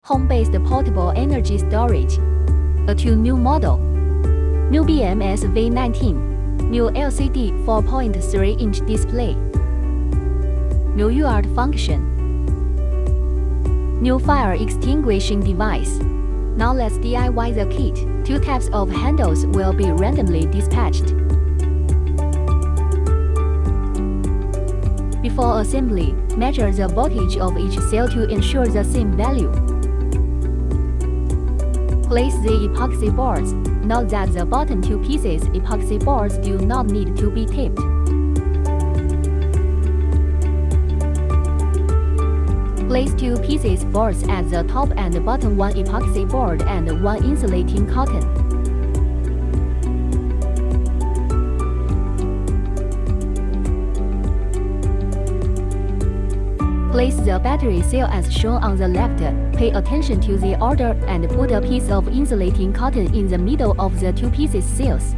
home-based portable energy storage. A 2-new model. New BMS V19. New LCD 4.3-inch display. New UART function. New fire extinguishing device. Now let's DIY the kit. 2 types of handles will be randomly dispatched. Before assembly, measure the voltage of each cell to ensure the same value. Place the epoxy boards. Note that the bottom 2 pieces epoxy boards do not need to be taped. Place 2 pieces boards at the top and bottom, 1 epoxy board and 1 insulating cotton. Place the battery cell as shown on the left. Pay attention to the order and put a piece of insulating cotton in the middle of the 2 pieces cells.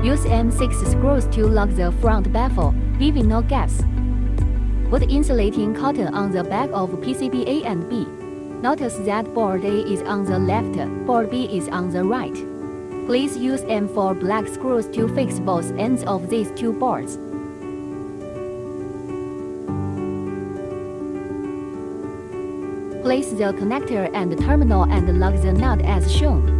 Use M6 screws to lock the front baffle, leaving no gaps. Put insulating cotton on the back of PCB A and B. Notice that board A is on the left, board B is on the right. Please use M4 black screws to fix both ends of these 2 boards. Place the connector and terminal and lock the nut as shown.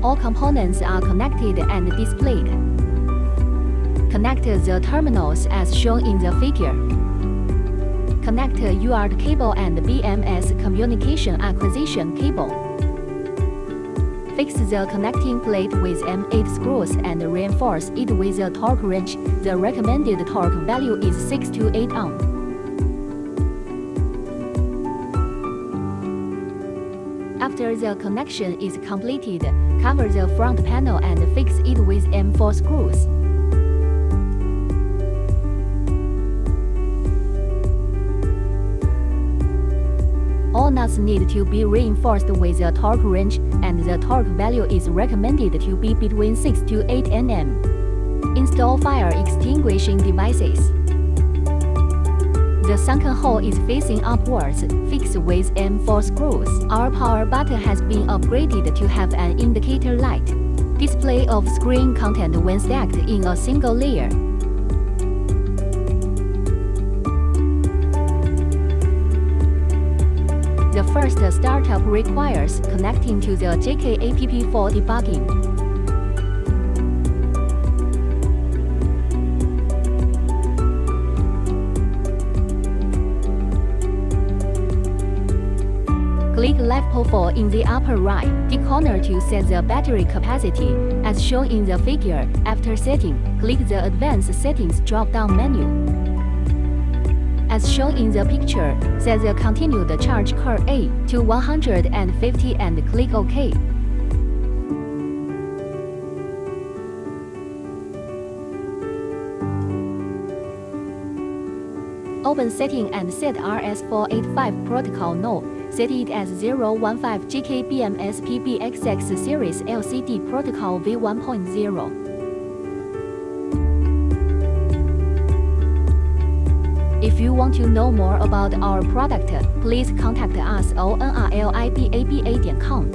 All components are connected and displayed. Connect the terminals as shown in the figure. Connect UART cable and BMS communication acquisition cable. Fix the connecting plate with M8 screws and reinforce it with a torque wrench. The recommended torque value is 6 to 8 ohm. After the connection is completed, cover the front panel and fix it with M4 screws. All nuts need to be reinforced with a torque wrench, and the torque value is recommended to be between 6 to 8 Nm. Install fire extinguishing devices. The sunken hole is facing upwards, fixed with M4 screws. Our power button has been upgraded to have an indicator light. Display of screen content when stacked in a single layer. The first startup requires connecting to the JK PB2A debugging. Click left pole 4 in the upper right corner to set the battery capacity, as shown in the figure. After setting, click the Advanced Settings drop-down menu. As shown in the picture, set the continued charge curve A to 150 and click OK. Open setting and set RS485 protocol No. Set it as 015 JK BMS PB2A Series LCD protocol V1.0. If you want to know more about our product, please contact us on nrlibaba.com.